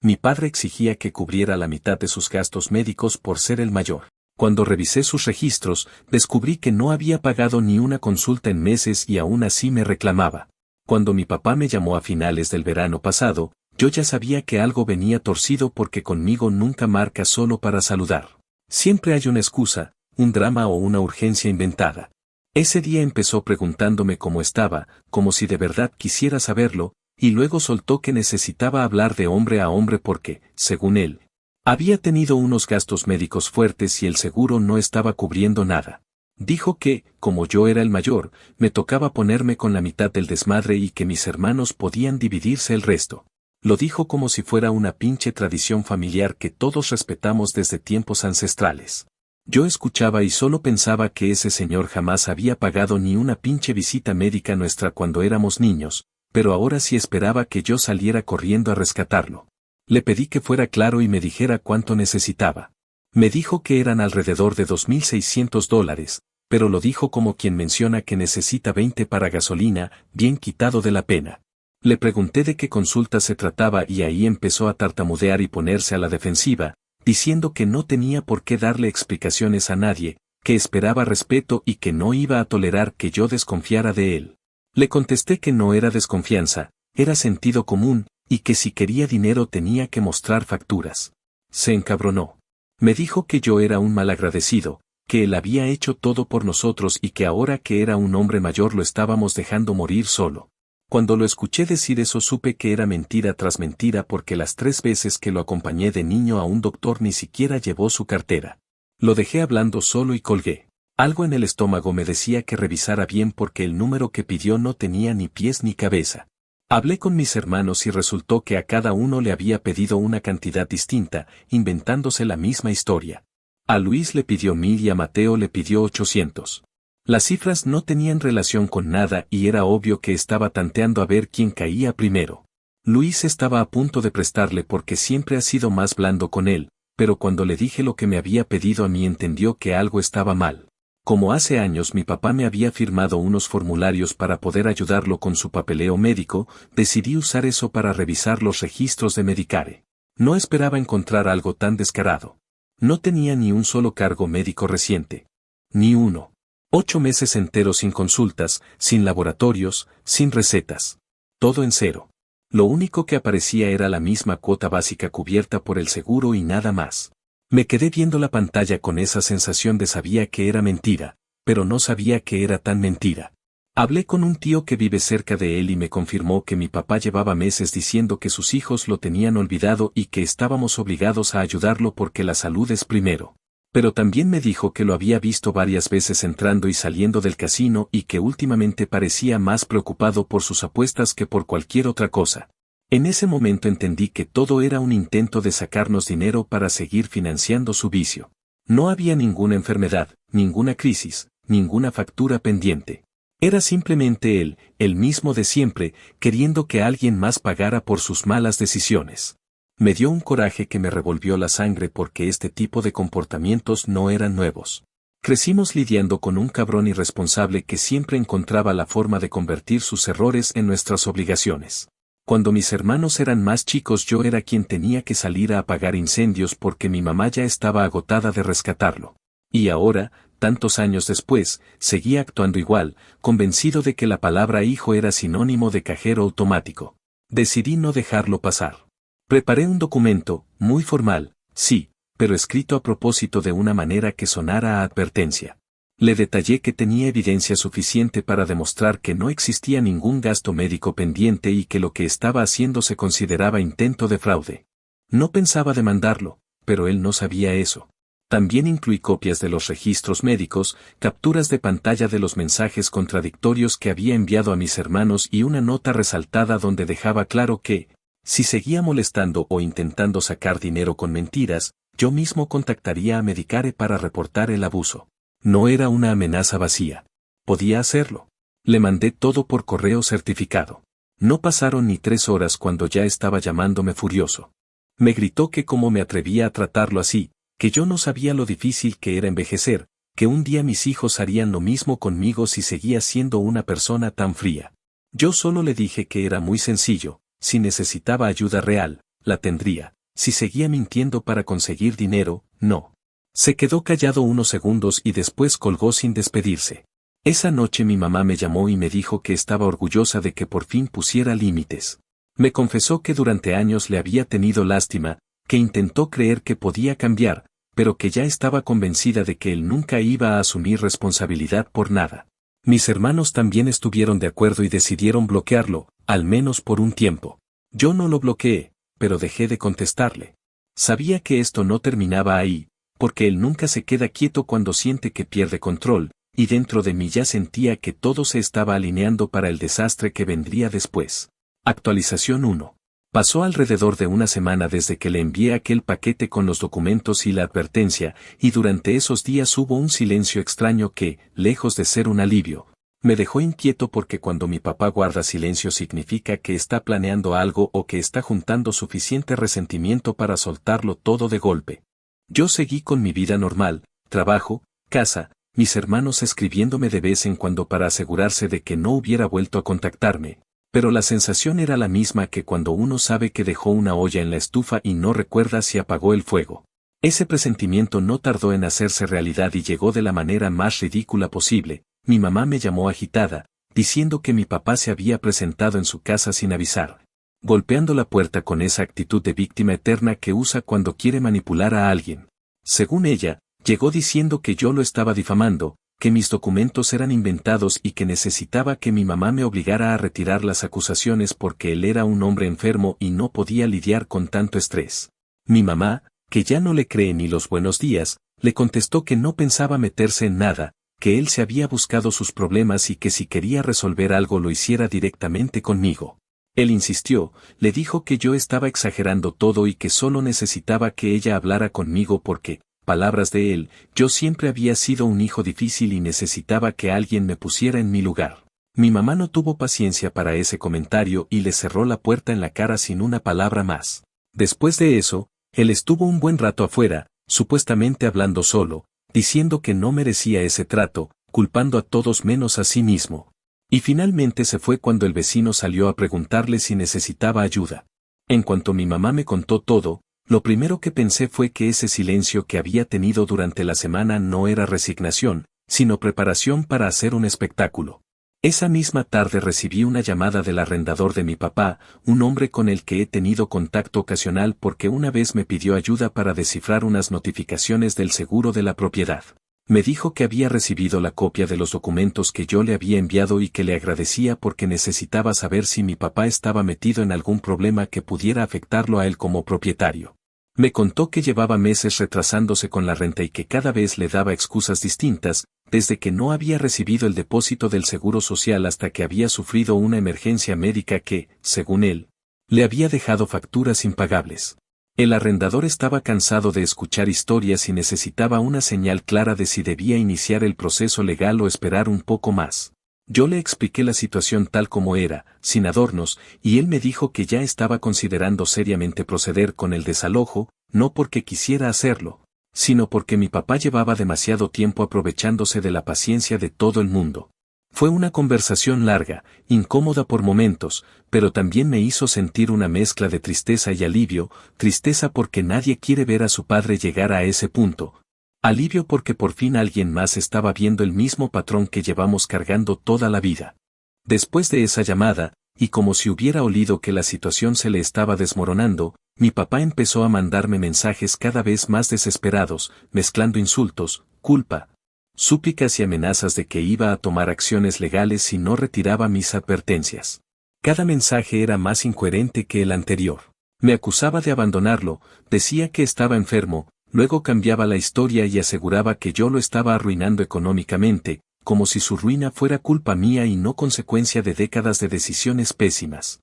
Mi padre exigía que cubriera la mitad de sus gastos médicos por ser el mayor. Cuando revisé sus registros, descubrí que no había pagado ni una consulta en meses y aún así me reclamaba. Cuando mi papá me llamó a finales del verano pasado, yo ya sabía que algo venía torcido porque conmigo nunca marca solo para saludar. Siempre hay una excusa, un drama o una urgencia inventada. Ese día empezó preguntándome cómo estaba, como si de verdad quisiera saberlo, y luego soltó que necesitaba hablar de hombre a hombre porque, según él, había tenido unos gastos médicos fuertes y el seguro no estaba cubriendo nada. Dijo que, como yo era el mayor, me tocaba ponerme con la mitad del desmadre y que mis hermanos podían dividirse el resto. Lo dijo como si fuera una pinche tradición familiar que todos respetamos desde tiempos ancestrales. Yo escuchaba y solo pensaba que ese señor jamás había pagado ni una pinche visita médica nuestra cuando éramos niños, pero ahora sí esperaba que yo saliera corriendo a rescatarlo. Le pedí que fuera claro y me dijera cuánto necesitaba. Me dijo que eran alrededor de $2,600, pero lo dijo como quien menciona que necesita 20 para gasolina, bien quitado de la pena. Le pregunté de qué consulta se trataba y ahí empezó a tartamudear y ponerse a la defensiva, diciendo que no tenía por qué darle explicaciones a nadie, que esperaba respeto y que no iba a tolerar que yo desconfiara de él. Le contesté que no era desconfianza, era sentido común, y que si quería dinero tenía que mostrar facturas. Se encabronó. Me dijo que yo era un malagradecido, que él había hecho todo por nosotros y que ahora que era un hombre mayor lo estábamos dejando morir solo. Cuando lo escuché decir eso supe que era mentira tras mentira porque las 3 veces que lo acompañé de niño a un doctor ni siquiera llevó su cartera. Lo dejé hablando solo y colgué. Algo en el estómago me decía que revisara bien porque el número que pidió no tenía ni pies ni cabeza. Hablé con mis hermanos y resultó que a cada uno le había pedido una cantidad distinta, inventándose la misma historia. A Luis le pidió 1,000 y a Mateo le pidió 800. Las cifras no tenían relación con nada y era obvio que estaba tanteando a ver quién caía primero. Luis estaba a punto de prestarle porque siempre ha sido más blando con él, pero cuando le dije lo que me había pedido a mí entendió que algo estaba mal. Como hace años mi papá me había firmado unos formularios para poder ayudarlo con su papeleo médico, decidí usar eso para revisar los registros de Medicare. No esperaba encontrar algo tan descarado. No tenía ni un solo cargo médico reciente. Ni uno. 8 meses enteros sin consultas, sin laboratorios, sin recetas. Todo en cero. Lo único que aparecía era la misma cuota básica cubierta por el seguro y nada más. Me quedé viendo la pantalla con esa sensación de sabía que era mentira, pero no sabía que era tan mentira. Hablé con un tío que vive cerca de él y me confirmó que mi papá llevaba meses diciendo que sus hijos lo tenían olvidado y que estábamos obligados a ayudarlo porque la salud es primero. Pero también me dijo que lo había visto varias veces entrando y saliendo del casino y que últimamente parecía más preocupado por sus apuestas que por cualquier otra cosa. En ese momento entendí que todo era un intento de sacarnos dinero para seguir financiando su vicio. No había ninguna enfermedad, ninguna crisis, ninguna factura pendiente. Era simplemente él, el mismo de siempre, queriendo que alguien más pagara por sus malas decisiones. Me dio un coraje que me revolvió la sangre porque este tipo de comportamientos no eran nuevos. Crecimos lidiando con un cabrón irresponsable que siempre encontraba la forma de convertir sus errores en nuestras obligaciones. Cuando mis hermanos eran más chicos yo era quien tenía que salir a apagar incendios porque mi mamá ya estaba agotada de rescatarlo. Y ahora, tantos años después, seguía actuando igual, convencido de que la palabra hijo era sinónimo de cajero automático. Decidí no dejarlo pasar. Preparé un documento, muy formal, sí, pero escrito a propósito de una manera que sonara a advertencia. Le detallé que tenía evidencia suficiente para demostrar que no existía ningún gasto médico pendiente y que lo que estaba haciendo se consideraba intento de fraude. No pensaba demandarlo, pero él no sabía eso. También incluí copias de los registros médicos, capturas de pantalla de los mensajes contradictorios que había enviado a mis hermanos y una nota resaltada donde dejaba claro que, si seguía molestando o intentando sacar dinero con mentiras, yo mismo contactaría a Medicare para reportar el abuso. No era una amenaza vacía. Podía hacerlo. Le mandé todo por correo certificado. No pasaron ni 3 horas cuando ya estaba llamándome furioso. Me gritó que cómo me atrevía a tratarlo así, que yo no sabía lo difícil que era envejecer, que un día mis hijos harían lo mismo conmigo si seguía siendo una persona tan fría. Yo solo le dije que era muy sencillo, si necesitaba ayuda real, la tendría, Si seguía mintiendo para conseguir dinero, no. Se quedó callado unos segundos y después colgó sin despedirse. Esa noche mi mamá me llamó y me dijo que estaba orgullosa de que por fin pusiera límites. Me confesó que durante años le había tenido lástima, que intentó creer que podía cambiar, pero que ya estaba convencida de que él nunca iba a asumir responsabilidad por nada. Mis hermanos también estuvieron de acuerdo y decidieron bloquearlo, al menos por un tiempo. Yo no lo bloqueé, pero dejé de contestarle. Sabía que esto no terminaba ahí, porque él nunca se queda quieto cuando siente que pierde control, y dentro de mí ya sentía que todo se estaba alineando para el desastre que vendría después. Actualización 1. Pasó alrededor de una semana desde que le envié aquel paquete con los documentos y la advertencia, y durante esos días hubo un silencio extraño que, lejos de ser un alivio, me dejó inquieto porque cuando mi papá guarda silencio significa que está planeando algo o que está juntando suficiente resentimiento para soltarlo todo de golpe. Yo seguí con mi vida normal, trabajo, casa, mis hermanos escribiéndome de vez en cuando para asegurarse de que no hubiera vuelto a contactarme, pero la sensación era la misma que cuando uno sabe que dejó una olla en la estufa y no recuerda si apagó el fuego. Ese presentimiento no tardó en hacerse realidad y llegó de la manera más ridícula posible. Mi mamá me llamó agitada, diciendo que mi papá se había presentado en su casa sin avisar, golpeando la puerta con esa actitud de víctima eterna que usa cuando quiere manipular a alguien. Según ella, llegó diciendo que yo lo estaba difamando, que mis documentos eran inventados y que necesitaba que mi mamá me obligara a retirar las acusaciones porque él era un hombre enfermo y no podía lidiar con tanto estrés. Mi mamá, que ya no le cree ni los buenos días, le contestó que no pensaba meterse en nada, que él se había buscado sus problemas y que si quería resolver algo lo hiciera directamente conmigo. Él insistió, le dijo que yo estaba exagerando todo y que solo necesitaba que ella hablara conmigo porque, palabras de él, yo siempre había sido un hijo difícil y necesitaba que alguien me pusiera en mi lugar. Mi mamá no tuvo paciencia para ese comentario y le cerró la puerta en la cara sin una palabra más. Después de eso, él estuvo un buen rato afuera, supuestamente hablando solo, diciendo que no merecía ese trato, culpando a todos menos a sí mismo. Y finalmente se fue cuando el vecino salió a preguntarle si necesitaba ayuda. En cuanto mi mamá me contó todo, lo primero que pensé fue que ese silencio que había tenido durante la semana no era resignación, sino preparación para hacer un espectáculo. Esa misma tarde recibí una llamada del arrendador de mi papá, un hombre con el que he tenido contacto ocasional porque una vez me pidió ayuda para descifrar unas notificaciones del seguro de la propiedad. Me dijo que había recibido la copia de los documentos que yo le había enviado y que le agradecía porque necesitaba saber si mi papá estaba metido en algún problema que pudiera afectarlo a él como propietario. Me contó que llevaba meses retrasándose con la renta y que cada vez le daba excusas distintas, desde que no había recibido el depósito del Seguro Social hasta que había sufrido una emergencia médica que, según él, le había dejado facturas impagables. El arrendador estaba cansado de escuchar historias y necesitaba una señal clara de si debía iniciar el proceso legal o esperar un poco más. Yo le expliqué la situación tal como era, sin adornos, y él me dijo que ya estaba considerando seriamente proceder con el desalojo, no porque quisiera hacerlo, sino porque mi papá llevaba demasiado tiempo aprovechándose de la paciencia de todo el mundo. Fue una conversación larga, incómoda por momentos, pero también me hizo sentir una mezcla de tristeza y alivio, tristeza porque nadie quiere ver a su padre llegar a ese punto. Alivio porque por fin alguien más estaba viendo el mismo patrón que llevamos cargando toda la vida. Después de esa llamada, y como si hubiera olido que la situación se le estaba desmoronando, mi papá empezó a mandarme mensajes cada vez más desesperados, mezclando insultos, culpa, súplicas y amenazas de que iba a tomar acciones legales si no retiraba mis advertencias. Cada mensaje era más incoherente que el anterior. Me acusaba de abandonarlo, decía que estaba enfermo, luego cambiaba la historia y aseguraba que yo lo estaba arruinando económicamente, como si su ruina fuera culpa mía y no consecuencia de décadas de decisiones pésimas.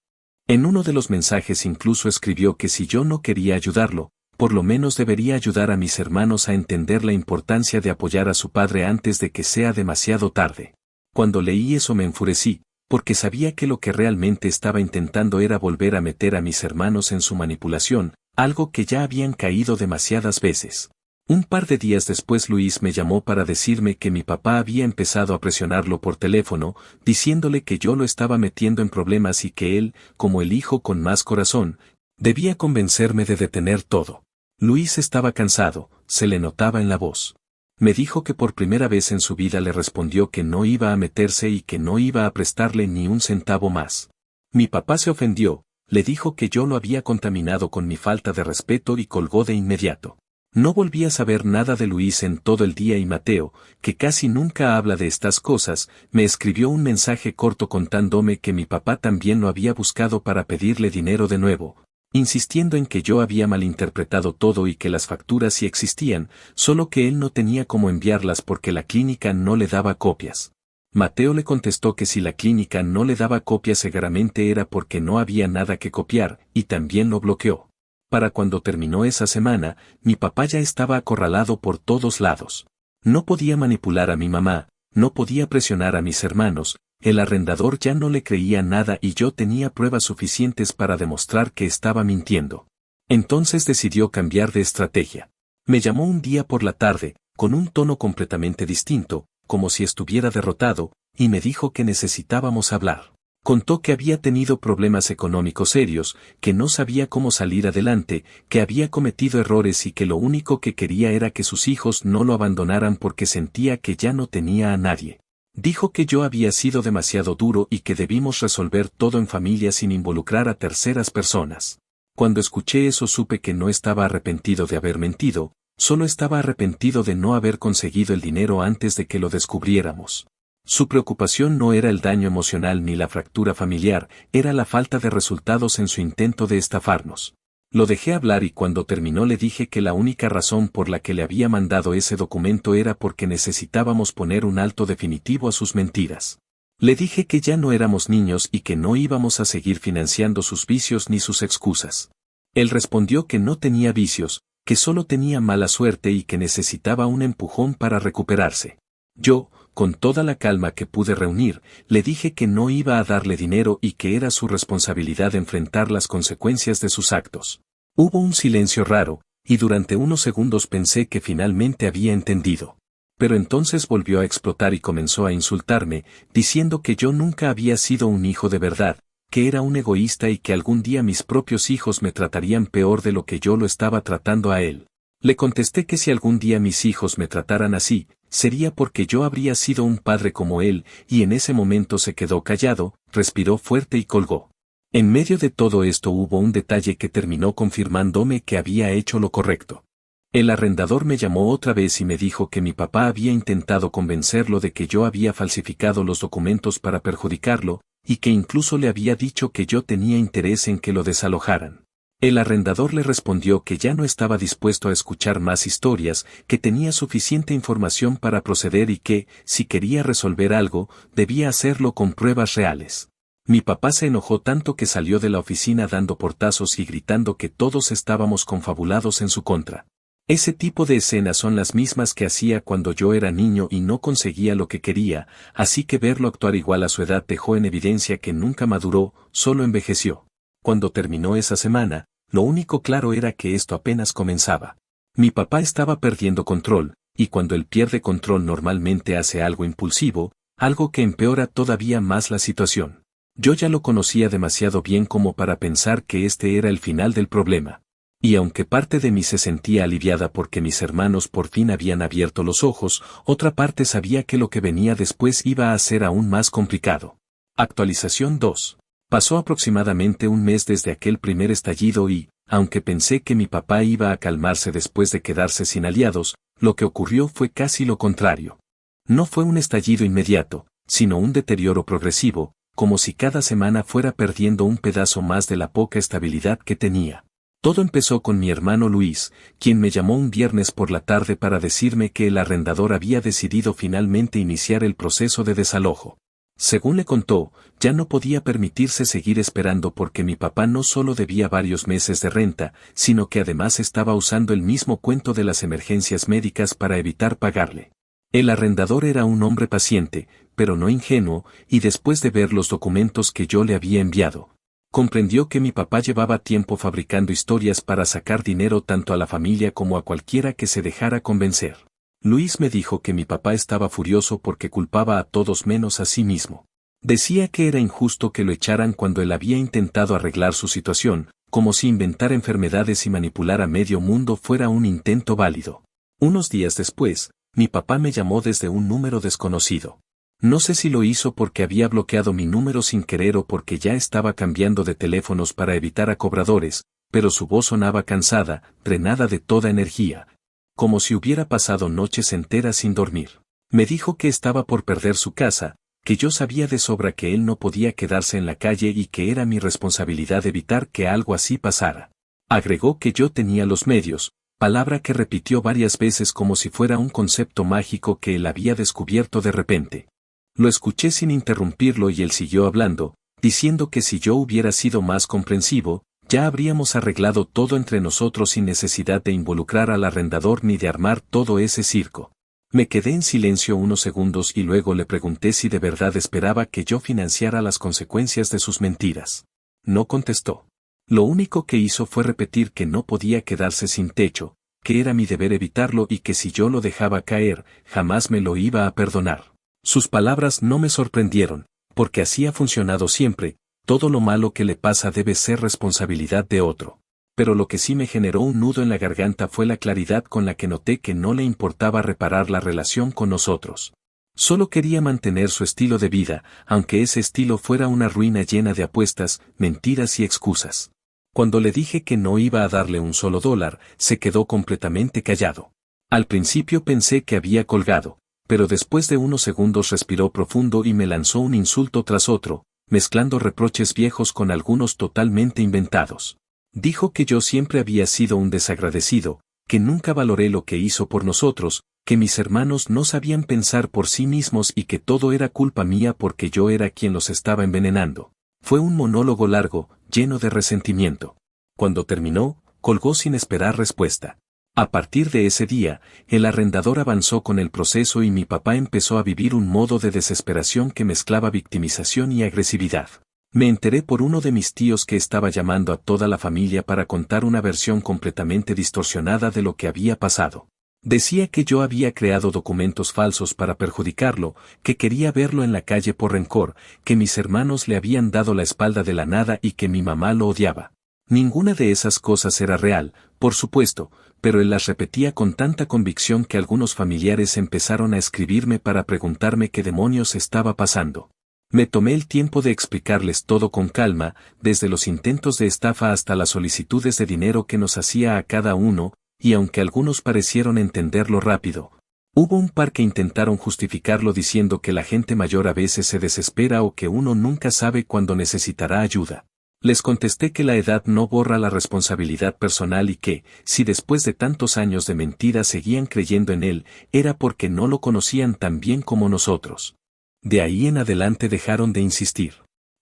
En uno de los mensajes incluso escribió que si yo no quería ayudarlo, por lo menos debería ayudar a mis hermanos a entender la importancia de apoyar a su padre antes de que sea demasiado tarde. Cuando leí eso me enfurecí, porque sabía que lo que realmente estaba intentando era volver a meter a mis hermanos en su manipulación, algo que ya habían caído demasiadas veces. Un par de días después Luis me llamó para decirme que mi papá había empezado a presionarlo por teléfono, diciéndole que yo lo estaba metiendo en problemas y que él, como el hijo con más corazón, Debía convencerme de detener todo. Luis estaba cansado, se le notaba en la voz. Me dijo que por primera vez en su vida le respondió que no iba a meterse y que no iba a prestarle ni un centavo más. Mi papá se ofendió, le dijo que yo lo había contaminado con mi falta de respeto y colgó de inmediato. No volví a saber nada de Luis en todo el día y Mateo, que casi nunca habla de estas cosas, me escribió un mensaje corto contándome que mi papá también lo había buscado para pedirle dinero de nuevo, insistiendo en que yo había malinterpretado todo y que las facturas sí existían, solo que él no tenía cómo enviarlas porque la clínica no le daba copias. Mateo le contestó que si la clínica no le daba copias seguramente era porque no había nada que copiar, y también lo bloqueó. Para cuando terminó esa semana, mi papá ya estaba acorralado por todos lados. No podía manipular a mi mamá, no podía presionar a mis hermanos, el arrendador ya no le creía nada y yo tenía pruebas suficientes para demostrar que estaba mintiendo. Entonces decidió cambiar de estrategia. Me llamó un día por la tarde, con un tono completamente distinto, como si estuviera derrotado, y me dijo que necesitábamos hablar. Contó que había tenido problemas económicos serios, que no sabía cómo salir adelante, que había cometido errores y que lo único que quería era que sus hijos no lo abandonaran porque sentía que ya no tenía a nadie. Dijo que yo había sido demasiado duro y que debimos resolver todo en familia sin involucrar a terceras personas. Cuando escuché eso supe que no estaba arrepentido de haber mentido, solo estaba arrepentido de no haber conseguido el dinero antes de que lo descubriéramos. Su preocupación no era el daño emocional ni la fractura familiar, era la falta de resultados en su intento de estafarnos. Lo dejé hablar y cuando terminó le dije que la única razón por la que le había mandado ese documento era porque necesitábamos poner un alto definitivo a sus mentiras. Le dije que ya no éramos niños y que no íbamos a seguir financiando sus vicios ni sus excusas. Él respondió que no tenía vicios, que solo tenía mala suerte y que necesitaba un empujón para recuperarse. Yo, con toda la calma que pude reunir, le dije que no iba a darle dinero y que era su responsabilidad enfrentar las consecuencias de sus actos. Hubo un silencio raro, y durante unos segundos pensé que finalmente había entendido. Pero entonces volvió a explotar y comenzó a insultarme, diciendo que yo nunca había sido un hijo de verdad, que era un egoísta y que algún día mis propios hijos me tratarían peor de lo que yo lo estaba tratando a él. Le contesté que si algún día mis hijos me trataran así, sería porque yo habría sido un padre como él, y en ese momento se quedó callado, respiró fuerte y colgó. En medio de todo esto hubo un detalle que terminó confirmándome que había hecho lo correcto. El arrendador me llamó otra vez y me dijo que mi papá había intentado convencerlo de que yo había falsificado los documentos para perjudicarlo, y que incluso le había dicho que yo tenía interés en que lo desalojaran. El arrendador le respondió que ya no estaba dispuesto a escuchar más historias, que tenía suficiente información para proceder y que, si quería resolver algo, debía hacerlo con pruebas reales. Mi papá se enojó tanto que salió de la oficina dando portazos y gritando que todos estábamos confabulados en su contra. Ese tipo de escenas son las mismas que hacía cuando yo era niño y no conseguía lo que quería, así que verlo actuar igual a su edad dejó en evidencia que nunca maduró, solo envejeció. Cuando terminó esa semana, lo único claro era que esto apenas comenzaba. Mi papá estaba perdiendo control, y cuando él pierde control normalmente hace algo impulsivo, algo que empeora todavía más la situación. Yo ya lo conocía demasiado bien como para pensar que este era el final del problema. Y aunque parte de mí se sentía aliviada porque mis hermanos por fin habían abierto los ojos, otra parte sabía que lo que venía después iba a ser aún más complicado. Actualización 2. Pasó aproximadamente un mes desde aquel primer estallido y, aunque pensé que mi papá iba a calmarse después de quedarse sin aliados, lo que ocurrió fue casi lo contrario. No fue un estallido inmediato, sino un deterioro progresivo, como si cada semana fuera perdiendo un pedazo más de la poca estabilidad que tenía. Todo empezó con mi hermano Luis, quien me llamó un viernes por la tarde para decirme que el arrendador había decidido finalmente iniciar el proceso de desalojo. Según le contó, ya no podía permitirse seguir esperando porque mi papá no solo debía varios meses de renta, sino que además estaba usando el mismo cuento de las emergencias médicas para evitar pagarle. El arrendador era un hombre paciente, pero no ingenuo, y después de ver los documentos que yo le había enviado, comprendió que mi papá llevaba tiempo fabricando historias para sacar dinero tanto a la familia como a cualquiera que se dejara convencer. Luis me dijo que mi papá estaba furioso porque culpaba a todos menos a sí mismo. Decía que era injusto que lo echaran cuando él había intentado arreglar su situación, como si inventar enfermedades y manipular a medio mundo fuera un intento válido. Unos días después, mi papá me llamó desde un número desconocido. No sé si lo hizo porque había bloqueado mi número sin querer o porque ya estaba cambiando de teléfonos para evitar a cobradores, pero su voz sonaba cansada, drenada de toda energía, como si hubiera pasado noches enteras sin dormir. Me dijo que estaba por perder su casa, que yo sabía de sobra que él no podía quedarse en la calle y que era mi responsabilidad evitar que algo así pasara. Agregó que yo tenía los medios, palabra que repitió varias veces como si fuera un concepto mágico que él había descubierto de repente. Lo escuché sin interrumpirlo y él siguió hablando, diciendo que si yo hubiera sido más comprensivo, ya habríamos arreglado todo entre nosotros sin necesidad de involucrar al arrendador ni de armar todo ese circo. Me quedé en silencio unos segundos y luego le pregunté si de verdad esperaba que yo financiara las consecuencias de sus mentiras. No contestó. Lo único que hizo fue repetir que no podía quedarse sin techo, que era mi deber evitarlo y que si yo lo dejaba caer, jamás me lo iba a perdonar. Sus palabras no me sorprendieron, porque así ha funcionado siempre, todo lo malo que le pasa debe ser responsabilidad de otro. Pero lo que sí me generó un nudo en la garganta fue la claridad con la que noté que no le importaba reparar la relación con nosotros. Solo quería mantener su estilo de vida, aunque ese estilo fuera una ruina llena de apuestas, mentiras y excusas. Cuando le dije que no iba a darle un solo dólar, se quedó completamente callado. Al principio pensé que había colgado, pero después de unos segundos respiró profundo y me lanzó un insulto tras otro, mezclando reproches viejos con algunos totalmente inventados. Dijo que yo siempre había sido un desagradecido, que nunca valoré lo que hizo por nosotros, que mis hermanos no sabían pensar por sí mismos y que todo era culpa mía porque yo era quien los estaba envenenando. Fue un monólogo largo, lleno de resentimiento. Cuando terminó, colgó sin esperar respuesta. A partir de ese día, el arrendador avanzó con el proceso y mi papá empezó a vivir un modo de desesperación que mezclaba victimización y agresividad. Me enteré por uno de mis tíos que estaba llamando a toda la familia para contar una versión completamente distorsionada de lo que había pasado. Decía que yo había creado documentos falsos para perjudicarlo, que quería verlo en la calle por rencor, que mis hermanos le habían dado la espalda de la nada y que mi mamá lo odiaba. Ninguna de esas cosas era real, por supuesto, pero él las repetía con tanta convicción que algunos familiares empezaron a escribirme para preguntarme qué demonios estaba pasando. Me tomé el tiempo de explicarles todo con calma, desde los intentos de estafa hasta las solicitudes de dinero que nos hacía a cada uno, y aunque algunos parecieron entenderlo rápido, hubo un par que intentaron justificarlo diciendo que la gente mayor a veces se desespera o que uno nunca sabe cuándo necesitará ayuda. Les contesté que la edad no borra la responsabilidad personal y que, si después de tantos años de mentiras seguían creyendo en él, era porque no lo conocían tan bien como nosotros. De ahí en adelante dejaron de insistir.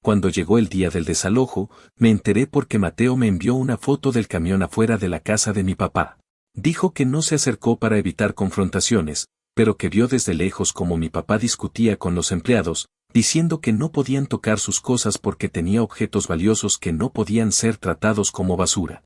Cuando llegó el día del desalojo, me enteré porque Mateo me envió una foto del camión afuera de la casa de mi papá. Dijo que no se acercó para evitar confrontaciones, pero que vio desde lejos cómo mi papá discutía con los empleados, diciendo que no podían tocar sus cosas porque tenía objetos valiosos que no podían ser tratados como basura.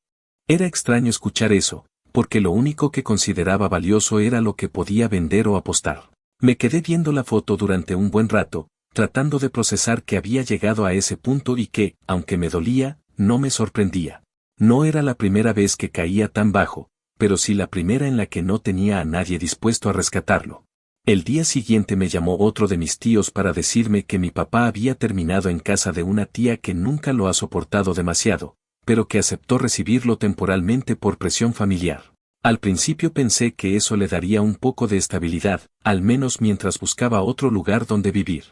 Era extraño escuchar eso, porque lo único que consideraba valioso era lo que podía vender o apostar. Me quedé viendo la foto durante un buen rato, tratando de procesar que había llegado a ese punto y que, aunque me dolía, no me sorprendía. No era la primera vez que caía tan bajo, pero sí la primera en la que no tenía a nadie dispuesto a rescatarlo. El día siguiente me llamó otro de mis tíos para decirme que mi papá había terminado en casa de una tía que nunca lo ha soportado demasiado, pero que aceptó recibirlo temporalmente por presión familiar. Al principio pensé que eso le daría un poco de estabilidad, al menos mientras buscaba otro lugar donde vivir.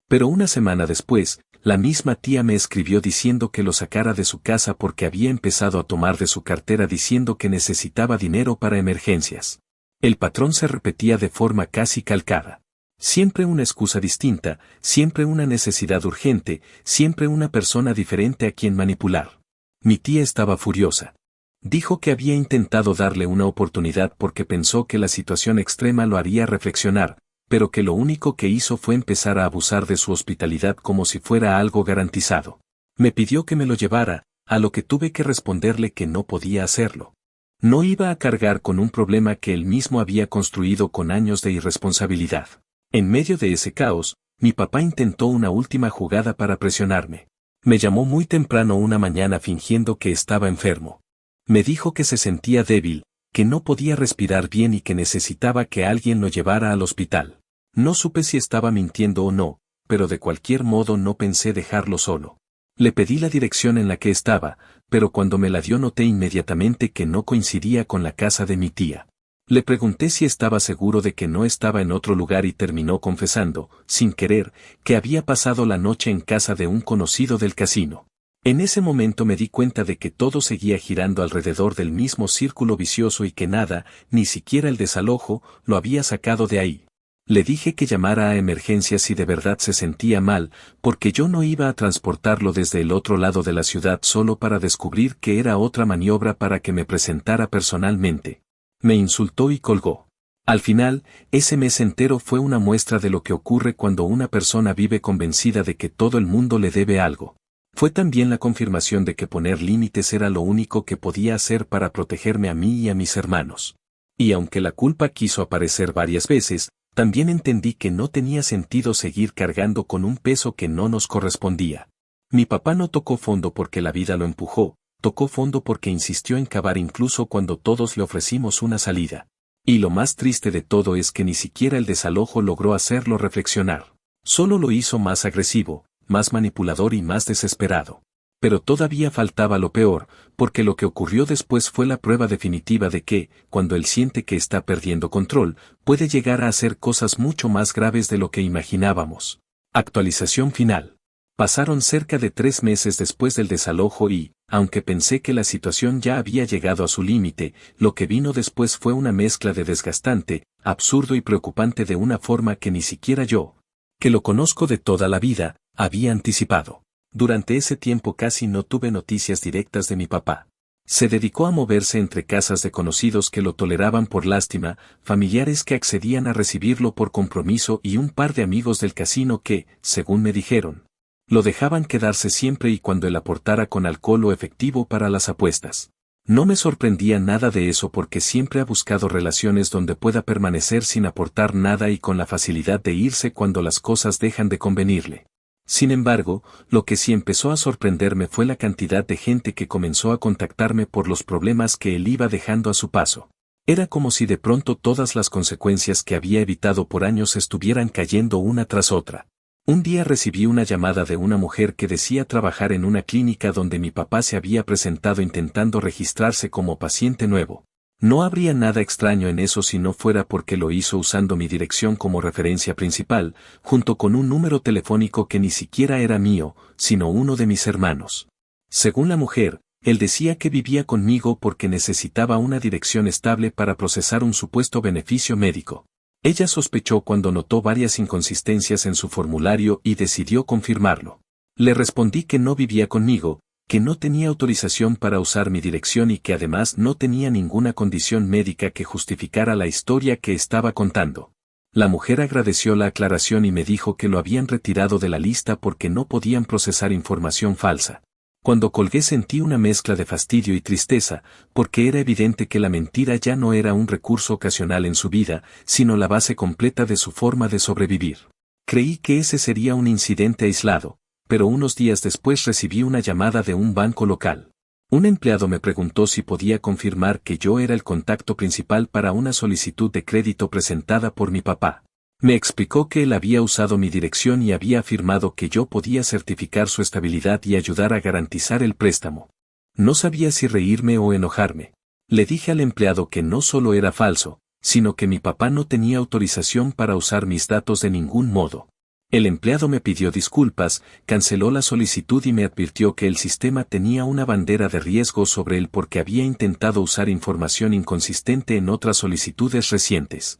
Pero una semana después, la misma tía me escribió diciendo que lo sacara de su casa porque había empezado a tomar de su cartera diciendo que necesitaba dinero para emergencias. El patrón se repetía de forma casi calcada. Siempre una excusa distinta, siempre una necesidad urgente, siempre una persona diferente a quien manipular. Mi tía estaba furiosa. Dijo que había intentado darle una oportunidad porque pensó que la situación extrema lo haría reflexionar, pero que lo único que hizo fue empezar a abusar de su hospitalidad como si fuera algo garantizado. Me pidió que me lo llevara, a lo que tuve que responderle que no podía hacerlo. No iba a cargar con un problema que él mismo había construido con años de irresponsabilidad. En medio de ese caos, mi papá intentó una última jugada para presionarme. Me llamó muy temprano una mañana fingiendo que estaba enfermo. Me dijo que se sentía débil, que no podía respirar bien y que necesitaba que alguien lo llevara al hospital. No supe si estaba mintiendo o no, pero de cualquier modo no pensé dejarlo solo. Le pedí la dirección en la que estaba, pero cuando me la dio noté inmediatamente que no coincidía con la casa de mi tía. Le pregunté si estaba seguro de que no estaba en otro lugar y terminó confesando, sin querer, que había pasado la noche en casa de un conocido del casino. En ese momento me di cuenta de que todo seguía girando alrededor del mismo círculo vicioso y que nada, ni siquiera el desalojo, lo había sacado de ahí. Le dije que llamara a emergencias si de verdad se sentía mal, porque yo no iba a transportarlo desde el otro lado de la ciudad solo para descubrir que era otra maniobra para que me presentara personalmente. Me insultó y colgó. Al final, ese mes entero fue una muestra de lo que ocurre cuando una persona vive convencida de que todo el mundo le debe algo. Fue también la confirmación de que poner límites era lo único que podía hacer para protegerme a mí y a mis hermanos. Y aunque la culpa quiso aparecer varias veces, también entendí que no tenía sentido seguir cargando con un peso que no nos correspondía. Mi papá no tocó fondo porque la vida lo empujó, tocó fondo porque insistió en cavar incluso cuando todos le ofrecimos una salida. Y lo más triste de todo es que ni siquiera el desalojo logró hacerlo reflexionar. Solo lo hizo más agresivo, más manipulador y más desesperado. Pero todavía faltaba lo peor, porque lo que ocurrió después fue la prueba definitiva de que, cuando él siente que está perdiendo control, puede llegar a hacer cosas mucho más graves de lo que imaginábamos. Actualización final. Pasaron cerca de 3 meses después del desalojo y, aunque pensé que la situación ya había llegado a su límite, lo que vino después fue una mezcla de desgastante, absurdo y preocupante de una forma que ni siquiera yo, que lo conozco de toda la vida, había anticipado. Durante ese tiempo casi no tuve noticias directas de mi papá. Se dedicó a moverse entre casas de conocidos que lo toleraban por lástima, familiares que accedían a recibirlo por compromiso y un par de amigos del casino que, según me dijeron, lo dejaban quedarse siempre y cuando él aportara con alcohol o efectivo para las apuestas. No me sorprendía nada de eso porque siempre ha buscado relaciones donde pueda permanecer sin aportar nada y con la facilidad de irse cuando las cosas dejan de convenirle. Sin embargo, lo que sí empezó a sorprenderme fue la cantidad de gente que comenzó a contactarme por los problemas que él iba dejando a su paso. Era como si de pronto todas las consecuencias que había evitado por años estuvieran cayendo una tras otra. Un día recibí una llamada de una mujer que decía trabajar en una clínica donde mi papá se había presentado intentando registrarse como paciente nuevo. No habría nada extraño en eso si no fuera porque lo hizo usando mi dirección como referencia principal, junto con un número telefónico que ni siquiera era mío, sino uno de mis hermanos. Según la mujer, él decía que vivía conmigo porque necesitaba una dirección estable para procesar un supuesto beneficio médico. Ella sospechó cuando notó varias inconsistencias en su formulario y decidió confirmarlo. Le respondí que no vivía conmigo, que no tenía autorización para usar mi dirección y que además no tenía ninguna condición médica que justificara la historia que estaba contando. La mujer agradeció la aclaración y me dijo que lo habían retirado de la lista porque no podían procesar información falsa. Cuando colgué sentí una mezcla de fastidio y tristeza, porque era evidente que la mentira ya no era un recurso ocasional en su vida, sino la base completa de su forma de sobrevivir. Creí que ese sería un incidente aislado, pero unos días después recibí una llamada de un banco local. Un empleado me preguntó si podía confirmar que yo era el contacto principal para una solicitud de crédito presentada por mi papá. Me explicó que él había usado mi dirección y había afirmado que yo podía certificar su estabilidad y ayudar a garantizar el préstamo. No sabía si reírme o enojarme. Le dije al empleado que no solo era falso, sino que mi papá no tenía autorización para usar mis datos de ningún modo. El empleado me pidió disculpas, canceló la solicitud y me advirtió que el sistema tenía una bandera de riesgo sobre él porque había intentado usar información inconsistente en otras solicitudes recientes.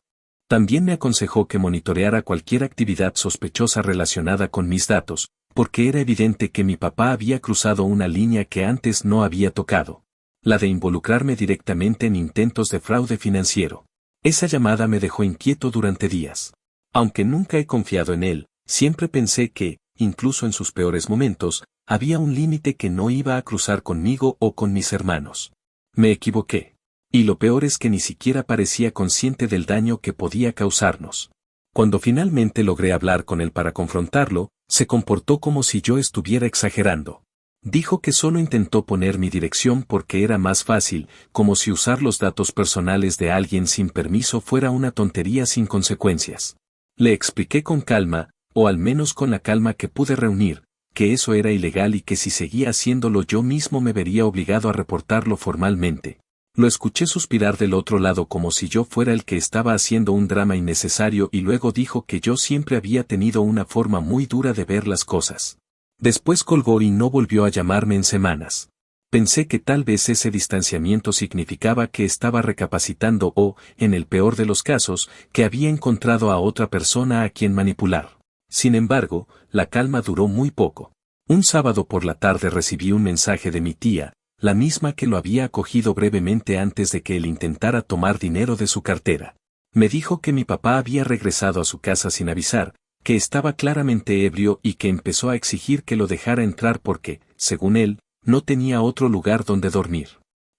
También me aconsejó que monitoreara cualquier actividad sospechosa relacionada con mis datos, porque era evidente que mi papá había cruzado una línea que antes no había tocado. La de involucrarme directamente en intentos de fraude financiero. Esa llamada me dejó inquieto durante días. Aunque nunca he confiado en él, siempre pensé que, incluso en sus peores momentos, había un límite que no iba a cruzar conmigo o con mis hermanos. Me equivoqué. Y lo peor es que ni siquiera parecía consciente del daño que podía causarnos. Cuando finalmente logré hablar con él para confrontarlo, Se comportó como si yo estuviera exagerando. Dijo que solo intentó poner mi dirección porque era más fácil, como si usar los datos personales de alguien sin permiso fuera una tontería sin consecuencias. Le expliqué con calma, o al menos con la calma que pude reunir, que eso era ilegal y que si seguía haciéndolo yo mismo me vería obligado a reportarlo formalmente. Lo escuché suspirar del otro lado como si yo fuera el que estaba haciendo un drama innecesario y luego dijo que yo siempre había tenido una forma muy dura de ver las cosas. Después colgó y no volvió a llamarme en semanas. Pensé que tal vez ese distanciamiento significaba que estaba recapacitando o, en el peor de los casos, que había encontrado a otra persona a quien manipular. Sin embargo, la calma duró muy poco. Un sábado por la tarde recibí un mensaje de mi tía, la misma que lo había acogido brevemente antes de que él intentara tomar dinero de su cartera. Me dijo que mi papá había regresado a su casa sin avisar, que estaba claramente ebrio y que empezó a exigir que lo dejara entrar porque, según él, no tenía otro lugar donde dormir.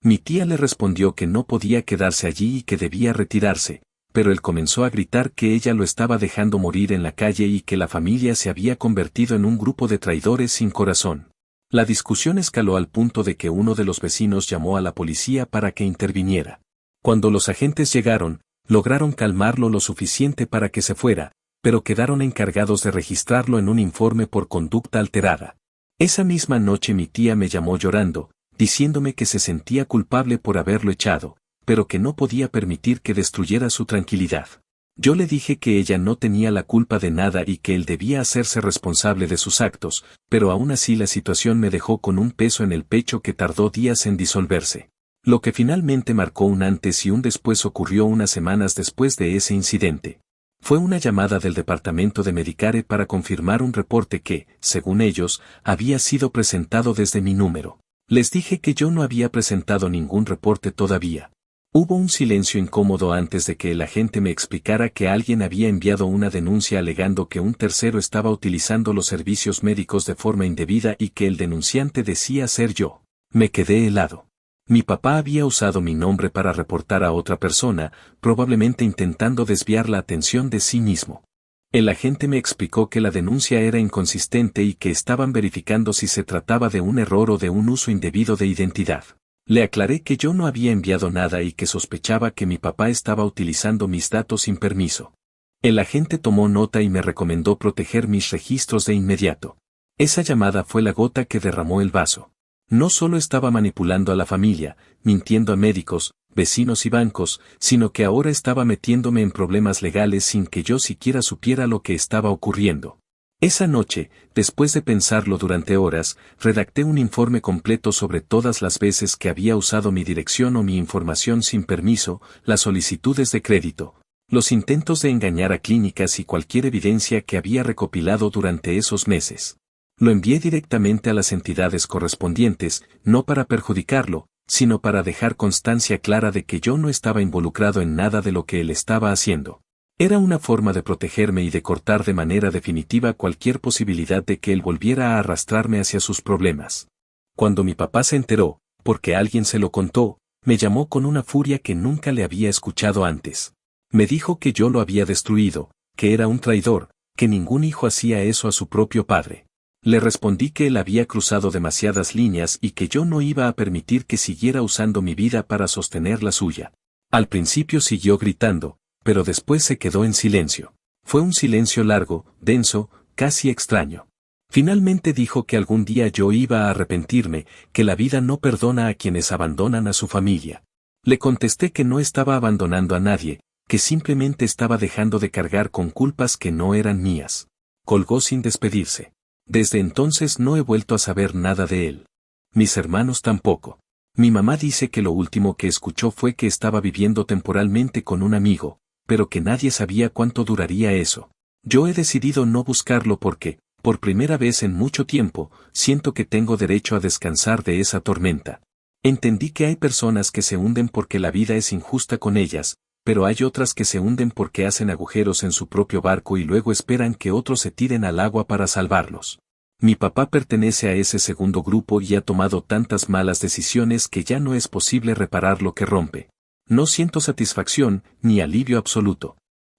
Mi tía le respondió que no podía quedarse allí y que debía retirarse, pero él comenzó a gritar que ella lo estaba dejando morir en la calle y que la familia se había convertido en un grupo de traidores sin corazón. La discusión escaló al punto de que uno de los vecinos llamó a la policía para que interviniera. Cuando los agentes llegaron, lograron calmarlo lo suficiente para que se fuera, pero quedaron encargados de registrarlo en un informe por conducta alterada. Esa misma noche mi tía me llamó llorando, diciéndome que se sentía culpable por haberlo echado, pero que no podía permitir que destruyera su tranquilidad. Yo le dije que ella no tenía la culpa de nada y que él debía hacerse responsable de sus actos, pero aún así la situación me dejó con un peso en el pecho que tardó días en disolverse. Lo que finalmente marcó un antes y un después ocurrió unas semanas después de ese incidente. Fue una llamada del departamento de Medicare para confirmar un reporte que, según ellos, había sido presentado desde mi número. Les dije que yo no había presentado ningún reporte todavía. Hubo un silencio incómodo antes de que el agente me explicara que alguien había enviado una denuncia alegando que un tercero estaba utilizando los servicios médicos de forma indebida y que el denunciante decía ser yo. Me quedé helado. Mi papá había usado mi nombre para reportar a otra persona, probablemente intentando desviar la atención de sí mismo. El agente me explicó que la denuncia era inconsistente y que estaban verificando si se trataba de un error o de un uso indebido de identidad. Le aclaré que yo no había enviado nada y que sospechaba que mi papá estaba utilizando mis datos sin permiso. El agente tomó nota y me recomendó proteger mis registros de inmediato. Esa llamada fue la gota que derramó el vaso. No solo estaba manipulando a la familia, mintiendo a médicos, vecinos y bancos, sino que ahora estaba metiéndome en problemas legales sin que yo siquiera supiera lo que estaba ocurriendo. Esa noche, después de pensarlo durante horas, redacté un informe completo sobre todas las veces que había usado mi dirección o mi información sin permiso, las solicitudes de crédito, los intentos de engañar a clínicas y cualquier evidencia que había recopilado durante esos meses. Lo envié directamente a las entidades correspondientes, no para perjudicarlo, sino para dejar constancia clara de que yo no estaba involucrado en nada de lo que él estaba haciendo. Era una forma de protegerme y de cortar de manera definitiva cualquier posibilidad de que él volviera a arrastrarme hacia sus problemas. Cuando mi papá se enteró, porque alguien se lo contó, me llamó con una furia que nunca le había escuchado antes. Me dijo que yo lo había destruido, que era un traidor, que ningún hijo hacía eso a su propio padre. Le respondí que él había cruzado demasiadas líneas y que yo no iba a permitir que siguiera usando mi vida para sostener la suya. Al principio siguió gritando, pero después se quedó en silencio. Fue un silencio largo, denso, casi extraño. Finalmente dijo que algún día yo iba a arrepentirme, que la vida no perdona a quienes abandonan a su familia. Le contesté que no estaba abandonando a nadie, que simplemente estaba dejando de cargar con culpas que no eran mías. Colgó sin despedirse. Desde entonces no he vuelto a saber nada de él. Mis hermanos tampoco. Mi mamá dice que lo último que escuchó fue que estaba viviendo temporalmente con un amigo, pero que nadie sabía cuánto duraría eso. Yo he decidido no buscarlo porque, por primera vez en mucho tiempo, siento que tengo derecho a descansar de esa tormenta. Entendí que hay personas que se hunden porque la vida es injusta con ellas, pero hay otras que se hunden porque hacen agujeros en su propio barco y luego esperan que otros se tiren al agua para salvarlos. Mi papá pertenece a ese segundo grupo y ha tomado tantas malas decisiones que ya no es posible reparar lo que rompe. No siento satisfacción, ni alivio absoluto.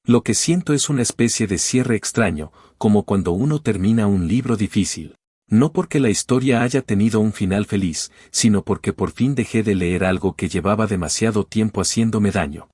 Lo que siento es una especie de cierre extraño, como cuando uno termina un libro difícil. No porque la historia haya tenido un final feliz, sino porque por fin dejé de leer algo que llevaba demasiado tiempo haciéndome daño.